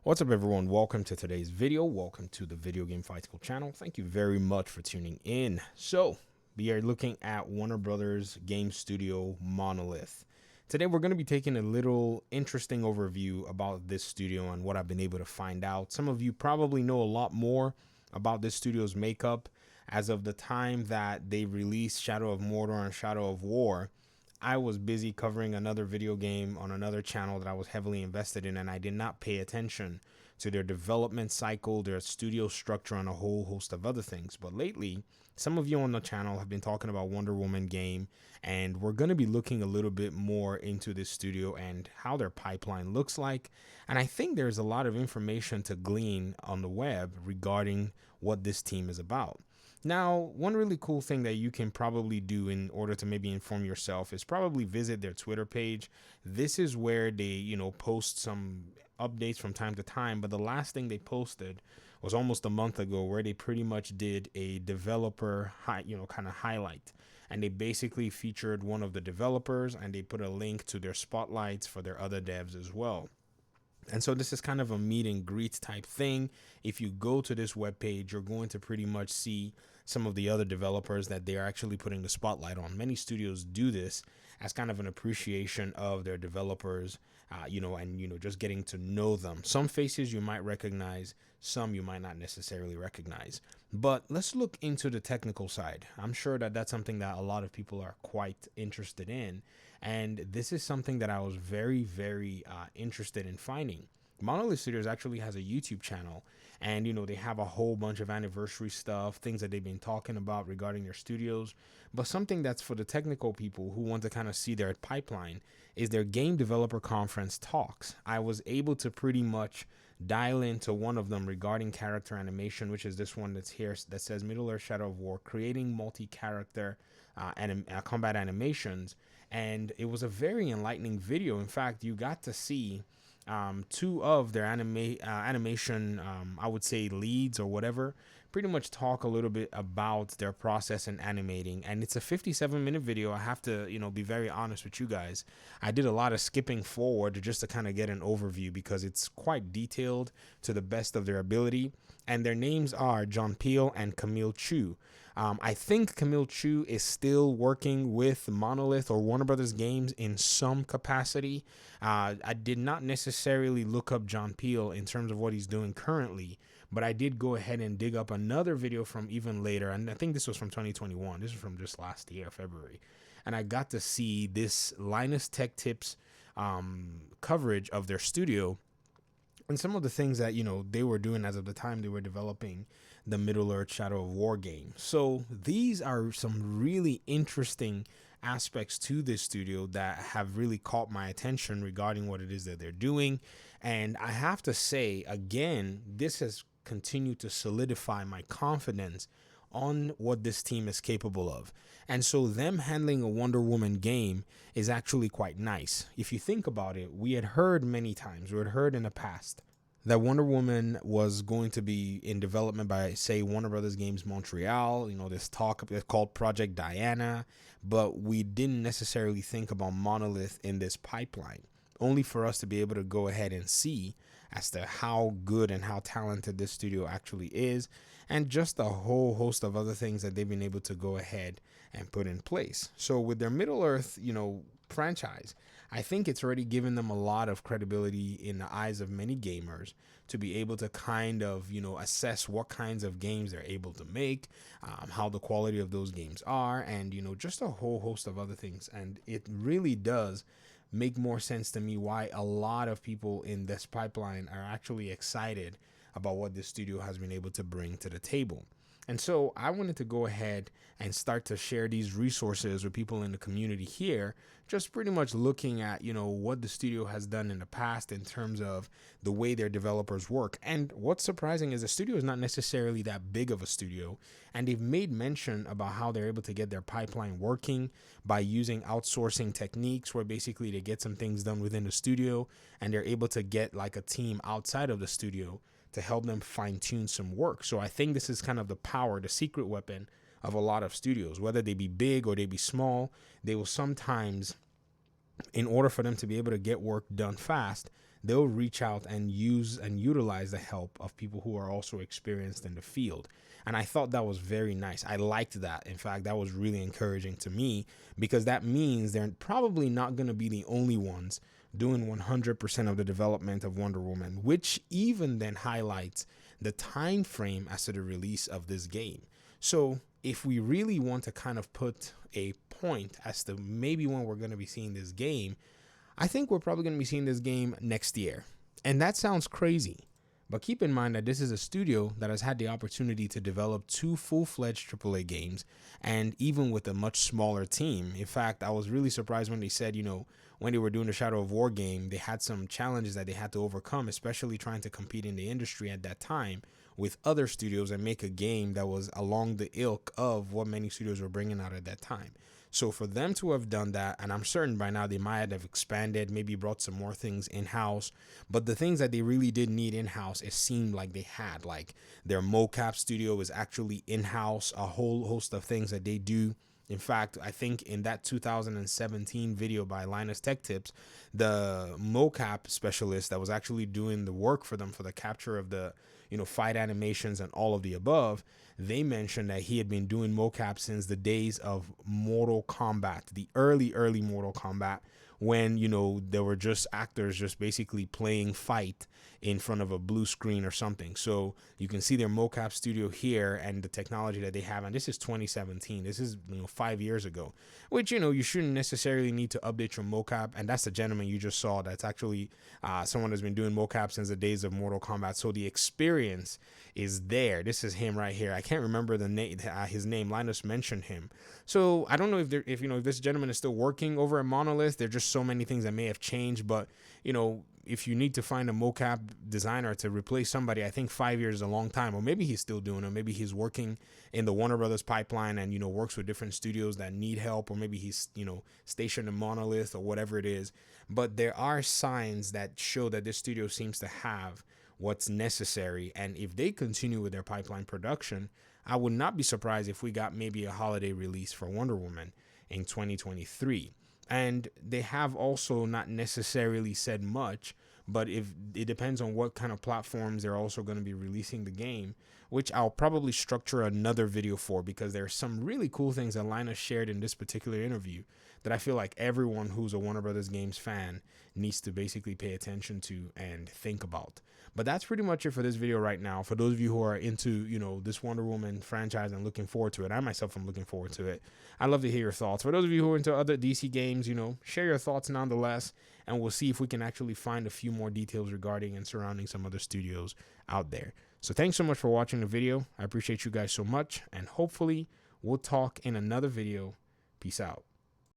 What's up, everyone? Welcome to today's video. Welcome to the Video Game Fight School channel. Thank you very much for tuning in. So, we are looking at Warner Brothers game studio Monolith. Today, we're going to be taking a little interesting overview about this studio and what I've been able to find out. Some of you probably know a lot more about this studio's makeup as of the time that they released Shadow of Mordor and Shadow of War. I was busy covering another video game on another channel that I was heavily invested in, and I did not pay attention to their development cycle, their studio structure, and a whole host of other things. But lately, some of you on the channel have been talking about Wonder Woman game, and we're going to be looking a little bit more into this studio and how their pipeline looks like. And I think there's a lot of information to glean on the web regarding what this team is about. Now, one really cool thing that you can probably do in order to maybe inform yourself is probably visit their Twitter page. This is where they, post some updates from time to time. But the last thing they posted was almost a month ago, where they pretty much did a developer, kind of highlight. And they basically featured one of the developers, and they put a link to their spotlights for their other devs as well. And so this is kind of a meet and greet type thing. If you go to this webpage, you're going to pretty much see some of the other developers that they're actually putting the spotlight on. Many studios do this as kind of an appreciation of their developers, just getting to know them. Some faces you might recognize, some you might not necessarily recognize. But let's look into the technical side. I'm sure that that's something that a lot of people are quite interested in. And this is something that I was very, very interested in finding. Monolith Studios actually has a YouTube channel, and they have a whole bunch of anniversary stuff, things that they've been talking about regarding their studios. But something that's for the technical people who want to kind of see their pipeline is their game developer conference talks. I was able to pretty much dial into one of them regarding character animation, which is this one that's here that says Middle-earth Shadow of War, creating multi-character combat animations. And it was a very enlightening video. In fact, you got to see two of their animation, I would say leads or whatever, pretty much talk a little bit about their process in animating. And it's a 57-minute video. I have to, be very honest with you guys. I did a lot of skipping forward just to kind of get an overview because it's quite detailed to the best of their ability. And their names are John Peel and Camille Chu. I think Camille Chu is still working with Monolith or Warner Brothers Games in some capacity. I did not necessarily look up John Peel in terms of what he's doing currently, but I did go ahead and dig up another video from even later, and I think this was from 2021. This is from just last year, February. And I got to see this Linus Tech Tips coverage of their studio and some of the things that, they were doing as of the time they were developing the Middle-earth Shadow of War game. So these are some really interesting aspects to this studio that have really caught my attention regarding what it is that they're doing. And I have to say, again, this has continued to solidify my confidence on what this team is capable of. And so them handling a Wonder Woman game is actually quite nice. If you think about it, we had heard many times, we had heard in the past that Wonder Woman was going to be in development by, say, Warner Brothers Games Montreal. This talk called Project Diana, but we didn't necessarily think about Monolith in this pipeline, only for us to be able to go ahead and see as to how good and how talented this studio actually is, and just a whole host of other things that they've been able to go ahead and put in place. So with their Middle-earth, franchise, I think it's already given them a lot of credibility in the eyes of many gamers to be able to kind of, assess what kinds of games they're able to make, how the quality of those games are, and, just a whole host of other things. And it really does make more sense to me why a lot of people in this pipeline are actually excited about what this studio has been able to bring to the table. And so I wanted to go ahead and start to share these resources with people in the community here, just pretty much looking at, what the studio has done in the past in terms of the way their developers work. And what's surprising is the studio is not necessarily that big of a studio, and they've made mention about how they're able to get their pipeline working by using outsourcing techniques where basically they get some things done within the studio and they're able to get like a team outside of the studio to help them fine tune some work. So I think this is kind of the power, the secret weapon of a lot of studios, whether they be big or they be small. They will sometimes, in order for them to be able to get work done fast, they'll reach out and use and utilize the help of people who are also experienced in the field. And I thought that was very nice. I liked that. In fact, that was really encouraging to me, because that means they're probably not going to be the only ones doing 100% of the development of Wonder Woman, which even then highlights the time frame as to the release of this game. So if we really want to kind of put a point as to maybe when we're going to be seeing this game, I think we're probably going to be seeing this game next year. And that sounds crazy, but keep in mind that this is a studio that has had the opportunity to develop 2 full-fledged AAA games, and even with a much smaller team. In fact, I was really surprised when they said, when they were doing the Shadow of War game, they had some challenges that they had to overcome, especially trying to compete in the industry at that time with other studios and make a game that was along the ilk of what many studios were bringing out at that time. So for them to have done that, and I'm certain by now they might have expanded, maybe brought some more things in-house, but the things that they really did need in-house, it seemed like they had. Like their mocap studio is actually in-house, a whole host of things that they do. In fact, I think in that 2017 video by Linus Tech Tips, the mocap specialist that was actually doing the work for them for the capture of the fight animations and all of the above, they mentioned that he had been doing mocap since the days of Mortal Kombat, the early Mortal Kombat, when there were just actors just basically playing fight in front of a blue screen or something. So you can see their mocap studio here and the technology that they have. And this is 2017. This is 5 years ago, which you shouldn't necessarily need to update your mocap. And that's the gentleman you just saw. That's actually someone that's been doing mocap since the days of Mortal Kombat. So the experience is there. This is him right here. I can't remember the name, his name. Linus mentioned him. So I don't know if this gentleman is still working over at Monolith. There's just so many things that may have changed, but if you need to find a mocap designer to replace somebody, I think 5 years is a long time. Or maybe he's still doing it. Maybe he's working in the Warner Brothers pipeline and works with different studios that need help, or maybe he's stationed in Monolith or whatever it is. But there are signs that show that this studio seems to have what's necessary, and if they continue with their pipeline production, I would not be surprised if we got maybe a holiday release for Wonder Woman in 2023. And they have also not necessarily said much, but if it depends on what kind of platforms they're also going to be releasing the game, which I'll probably structure another video for, because there are some really cool things that Linus shared in this particular interview that I feel like everyone who's a Warner Brothers games fan needs to basically pay attention to and think about. But that's pretty much it for this video right now. For those of you who are into, this Wonder Woman franchise and looking forward to it, I myself am looking forward to it. I'd love to hear your thoughts. For those of you who are into other DC games, share your thoughts nonetheless, and we'll see if we can actually find a few more details regarding and surrounding some other studios out there. So thanks so much for watching the video. I appreciate you guys so much, and hopefully we'll talk in another video. Peace out.